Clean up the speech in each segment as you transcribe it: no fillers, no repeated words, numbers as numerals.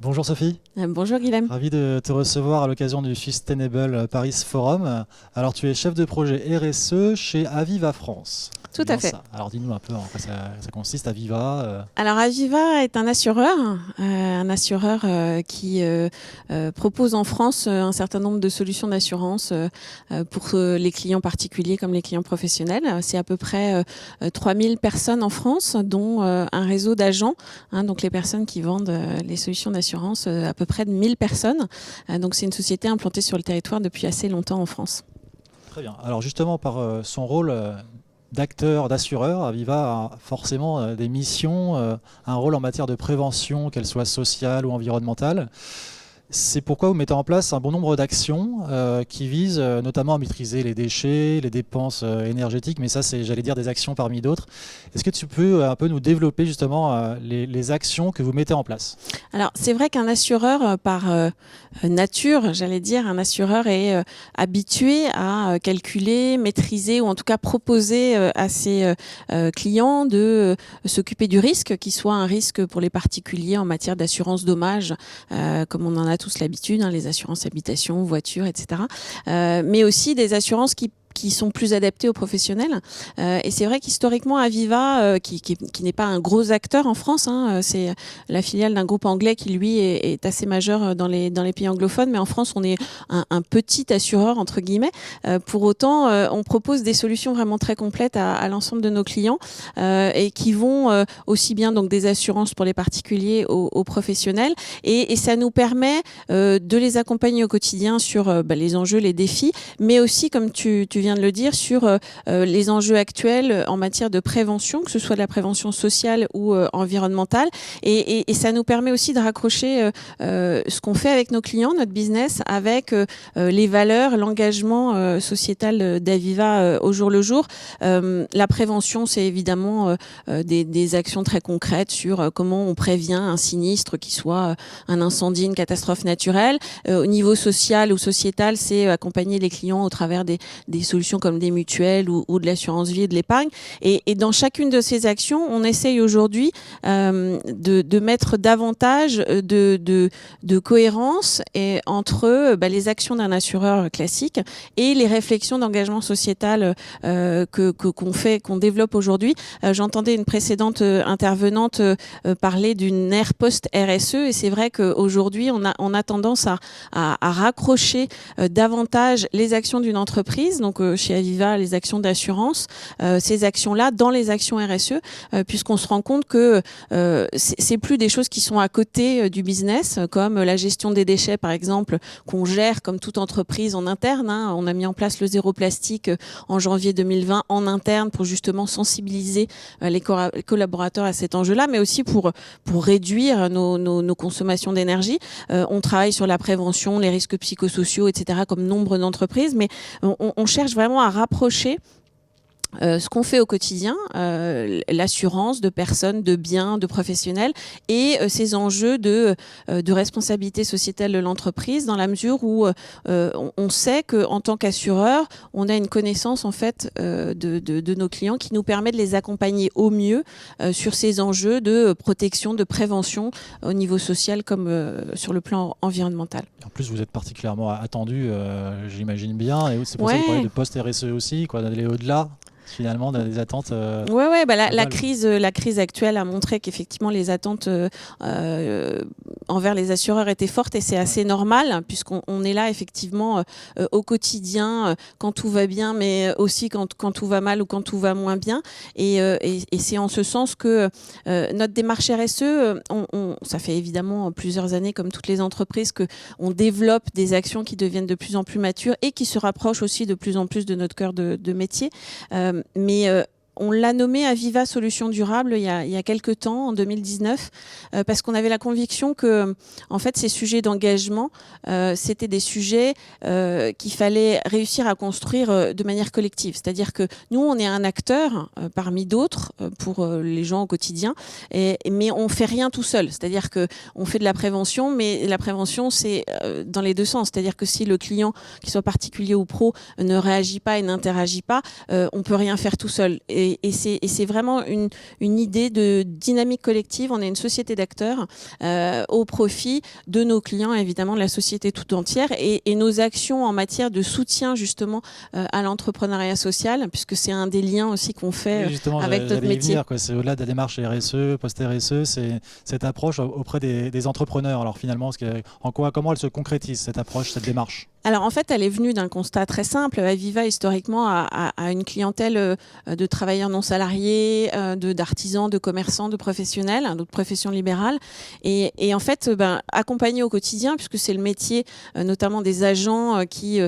Bonjour Sophie, Bonjour Guilhem. ravi de te recevoir à l'occasion du Sustainable Paris Forum. Alors tu es chef de projet RSE chez Aviva France. Tout C'est bien à fait. ça. Alors dis-nous un peu en quoi ça consiste, Aviva. Alors Aviva est un assureur qui propose en France un certain nombre de solutions d'assurance pour les clients particuliers comme les clients professionnels. C'est à peu près 3000 personnes en France, dont un réseau d'agents, donc les personnes qui vendent les solutions d'assurance, à peu près de 1000 personnes. Donc c'est une société implantée sur le territoire depuis assez longtemps en France. Très bien. Alors justement par son rôle d'acteur, d'assureur, Aviva a forcément des missions, un rôle en matière de prévention, qu'elle soit sociale ou environnementale. C'est pourquoi vous mettez en place un bon nombre d'actions qui visent notamment à maîtriser les déchets, les dépenses énergétiques, mais ça c'est, j'allais dire, des actions parmi d'autres. Est-ce que tu peux un peu nous développer justement les actions que vous mettez en place? Alors c'est vrai qu'un assureur par nature, j'allais dire, un assureur est habitué à calculer, maîtriser ou en tout cas proposer à ses clients de s'occuper du risque, qui soit un risque pour les particuliers en matière d'assurance dommage, comme on en a tous l'habitude, les assurances habitation, voiture, etc. Mais aussi des assurances qui sont plus adaptés aux professionnels. Et c'est vrai qu'historiquement, Aviva, qui n'est pas un gros acteur en France, c'est la filiale d'un groupe anglais qui, lui, est assez majeur dans les pays anglophones, mais en France, on est un petit assureur, entre guillemets. Pour autant, on propose des solutions vraiment très complètes à l'ensemble de nos clients et qui vont aussi bien donc des assurances pour les particuliers aux professionnels. Et ça nous permet de les accompagner au quotidien sur les enjeux, les défis, mais aussi, comme tu viens de le dire, sur les enjeux actuels en matière de prévention, que ce soit de la prévention sociale ou environnementale. Et ça nous permet aussi de raccrocher ce qu'on fait avec nos clients, notre business, avec les valeurs, l'engagement sociétal d'Aviva au jour le jour. La prévention, c'est évidemment des actions très concrètes sur comment on prévient un sinistre, qui soit un incendie, une catastrophe naturelle. Au niveau social ou sociétal, c'est accompagner les clients au travers des solutions comme des mutuelles ou de l'assurance vie et de l'épargne. Et dans chacune de ces actions, on essaye aujourd'hui de mettre davantage de cohérence entre les actions d'un assureur classique et les réflexions d'engagement sociétal qu'on développe aujourd'hui. J'entendais une précédente intervenante parler d'une ère post-RSE, et c'est vrai qu'aujourd'hui, on a tendance à raccrocher davantage les actions d'une entreprise, donc chez Aviva, les actions d'assurance, ces actions-là dans les actions RSE, puisqu'on se rend compte que c'est plus des choses qui sont à côté du business, comme la gestion des déchets, par exemple, qu'on gère comme toute entreprise en interne. On a mis en place le zéro plastique en janvier 2020 en interne pour justement sensibiliser les collaborateurs à cet enjeu-là, mais aussi pour réduire nos consommations d'énergie. On travaille sur la prévention, les risques psychosociaux, etc., comme nombre d'entreprises, mais on cherche vraiment à rapprocher ce qu'on fait au quotidien, l'assurance de personnes, de biens, de professionnels, et ces enjeux de responsabilité sociétale de l'entreprise, dans la mesure où on sait qu'en tant qu'assureur, on a une connaissance en fait de nos clients qui nous permet de les accompagner au mieux sur ces enjeux de protection, de prévention au niveau social comme sur le plan environnemental. En plus, vous êtes particulièrement attendu, j'imagine bien, et c'est pour ça que vous parlez de post-RSE aussi, d'aller au-delà finalement des attentes. La crise actuelle a montré qu'effectivement les attentes envers les assureurs étaient fortes, et c'est assez normal, puisqu'on est là effectivement au quotidien quand tout va bien, mais aussi quand tout va mal ou quand tout va moins bien. Et c'est en ce sens que notre démarche RSE, ça fait évidemment plusieurs années, comme toutes les entreprises, qu'on développe des actions qui deviennent de plus en plus matures et qui se rapprochent aussi de plus en plus de notre cœur de métier. Mais on l'a nommé Aviva Solutions Durables il y a quelques temps, en 2019, parce qu'on avait la conviction que, en fait, ces sujets d'engagement, c'était des sujets qu'il fallait réussir à construire de manière collective. C'est-à-dire que nous, on est un acteur parmi d'autres pour les gens au quotidien, mais on fait rien tout seul. C'est-à-dire que on fait de la prévention, mais la prévention, c'est dans les deux sens. C'est-à-dire que si le client, qu'il soit particulier ou pro, ne réagit pas et n'interagit pas, on peut rien faire tout seul. Et c'est vraiment une idée de dynamique collective. On est une société d'acteurs au profit de nos clients, évidemment de la société tout entière, et nos actions en matière de soutien justement à l'entrepreneuriat social, puisque c'est un des liens aussi qu'on fait avec notre métier. C'est au-delà de la démarche RSE, post-RSE, c'est cette approche auprès des entrepreneurs. Alors finalement, comment elle se concrétise, cette approche, cette démarche? Alors en fait, elle est venue d'un constat très simple. Aviva, historiquement, a une clientèle de travailleurs non salariés, d'artisans, de commerçants, de professionnels, d'autres professions libérales. Et en fait, accompagner au quotidien, puisque c'est le métier notamment des agents qui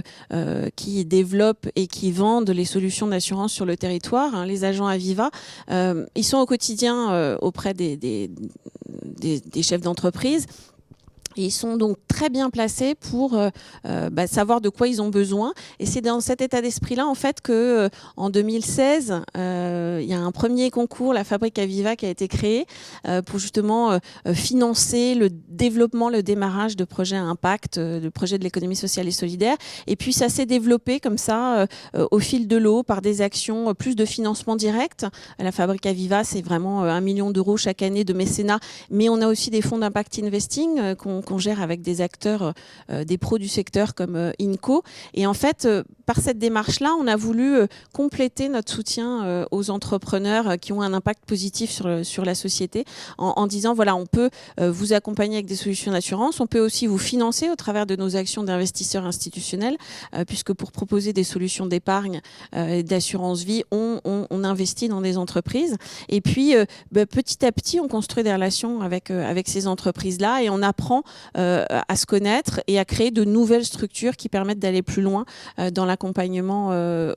développent et qui vendent les solutions d'assurance sur le territoire, les agents Aviva, ils sont au quotidien auprès des chefs d'entreprise. Et ils sont donc très bien placés pour savoir de quoi ils ont besoin. Et c'est dans cet état d'esprit-là, en fait, que en 2016, il y a un premier concours, la Fabrique Aviva, qui a été créé pour justement financer le développement, le démarrage de projets à impact, de projets de l'économie sociale et solidaire. Et puis ça s'est développé comme ça au fil de l'eau par des actions, plus de financement direct. La Fabrique Aviva, c'est vraiment 1 million d'euros chaque année de mécénat. Mais on a aussi des fonds d'impact investing qu'on gère avec des acteurs, des pros du secteur comme INCO. Et en fait, par cette démarche-là, on a voulu compléter notre soutien aux entrepreneurs qui ont un impact positif sur la société en disant, voilà, on peut vous accompagner avec des solutions d'assurance, on peut aussi vous financer au travers de nos actions d'investisseurs institutionnels, puisque pour proposer des solutions d'épargne et d'assurance vie, on investit dans des entreprises. Et puis, petit à petit, on construit des relations avec ces entreprises-là et on apprend à se connaître et à créer de nouvelles structures qui permettent d'aller plus loin dans l'accompagnement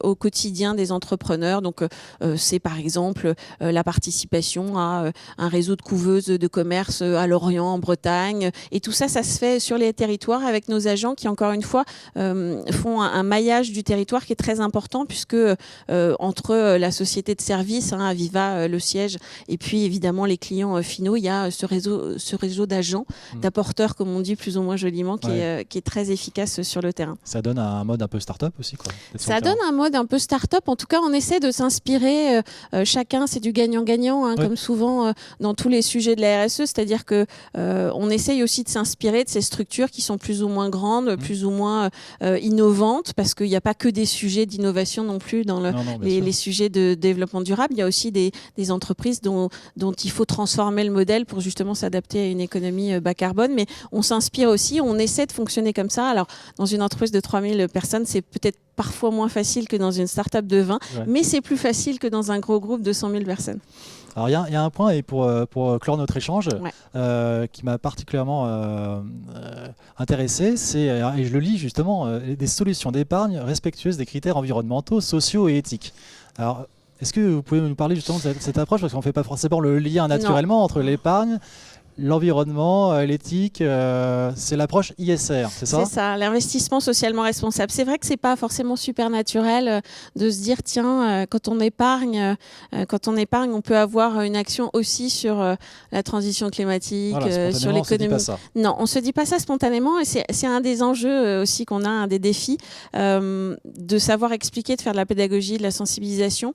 au quotidien des entrepreneurs. Donc, c'est par exemple la participation à un réseau de couveuses de commerce à Lorient, en Bretagne. Et tout ça, ça se fait sur les territoires avec nos agents qui, encore une fois, font un maillage du territoire qui est très important puisque entre la société de service, Aviva, le siège, et puis évidemment les clients finaux, il y a ce réseau d'agents, d'apporteurs, comme on dit plus ou moins joliment, qui est très efficace sur le terrain. Ça donne un mode un peu start-up aussi, quoi. Ça donne un mode un peu start-up. En tout cas, on essaie de s'inspirer. Chacun, c'est du gagnant-gagnant, comme souvent dans tous les sujets de la RSE. C'est-à-dire que on essaye aussi de s'inspirer de ces structures qui sont plus ou moins grandes, plus ou moins innovantes, parce qu'il n'y a pas que des sujets d'innovation non plus dans les sujets de développement durable. Il y a aussi des entreprises dont il faut transformer le modèle pour justement s'adapter à une économie bas carbone. Mais on s'inspire aussi, on essaie de fonctionner comme ça. Alors, dans une entreprise de 3000 personnes, c'est peut-être parfois moins facile que dans une start-up de 20, mais c'est plus facile que dans un gros groupe de 100 000 personnes. Alors, il y a un point, et pour clore notre échange, qui m'a particulièrement intéressé, c'est, et je le lis justement, des solutions d'épargne respectueuses des critères environnementaux, sociaux et éthiques. Alors, est-ce que vous pouvez nous parler justement de cette approche, parce qu'on ne fait pas forcément le lien naturellement entre l'épargne, l'environnement, l'éthique, c'est l'approche ISR, c'est ça? C'est ça, l'investissement socialement responsable. C'est vrai que c'est pas forcément super naturel de se dire tiens, quand on épargne, on peut avoir une action aussi sur la transition climatique, sur l'économie. Non, on se dit pas ça spontanément, et c'est un des enjeux aussi qu'on a, un des défis, de savoir expliquer, de faire de la pédagogie, de la sensibilisation,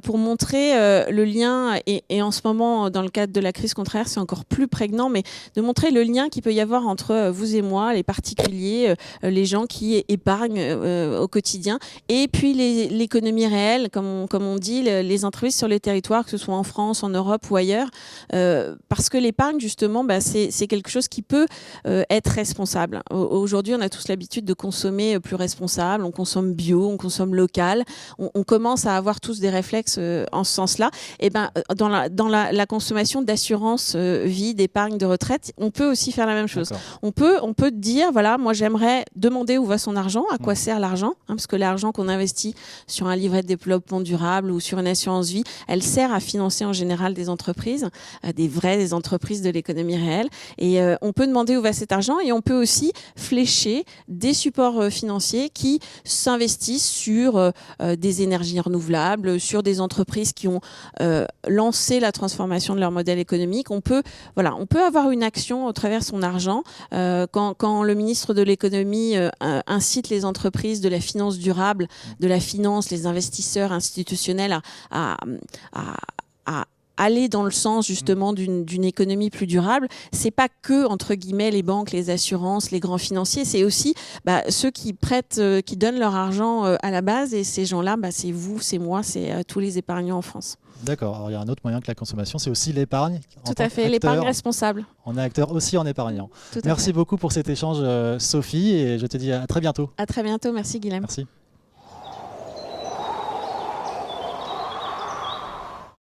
pour montrer le lien. Et en ce moment, dans le cadre de la crise contraire, c'est encore plus prégnant, mais de montrer le lien qu'il peut y avoir entre vous et moi, les particuliers, les gens qui épargnent au quotidien, et puis l'économie réelle, comme on dit, les entreprises sur les territoires, que ce soit en France, en Europe ou ailleurs, parce que l'épargne, justement, c'est quelque chose qui peut être responsable. Aujourd'hui, on a tous l'habitude de consommer plus responsable, on consomme bio, on consomme local, on commence à avoir tous des réflexes en ce sens-là. Et dans la consommation d'assurance vie, d'épargne de retraite, on peut aussi faire la même chose. On peut dire, voilà, moi j'aimerais demander où va son argent, à quoi sert l'argent, parce que l'argent qu'on investit sur un livret de développement durable ou sur une assurance vie, elle sert à financer en général des entreprises, des entreprises de l'économie réelle. Et on peut demander où va cet argent, et on peut aussi flécher des supports financiers qui s'investissent sur des énergies renouvelables, sur des entreprises qui ont lancé la transformation de leur modèle économique. On peut on peut avoir une action au travers de son argent. Quand le ministre de l'économie incite les entreprises de la finance durable, de la finance, les investisseurs institutionnels à aller dans le sens justement d'une économie plus durable, c'est pas que entre guillemets les banques, les assurances, les grands financiers, c'est aussi ceux qui prêtent, qui donnent leur argent à la base, et ces gens-là, c'est vous, c'est moi, c'est tous les épargnants en France. D'accord. Alors il y a un autre moyen que la consommation, c'est aussi l'épargne. Tout à fait, l'épargne responsable. On est acteur aussi en épargnant. Tout à Merci fait. beaucoup pour cet échange, Sophie, et je te dis à très bientôt. À très bientôt, merci Guilhem. Merci.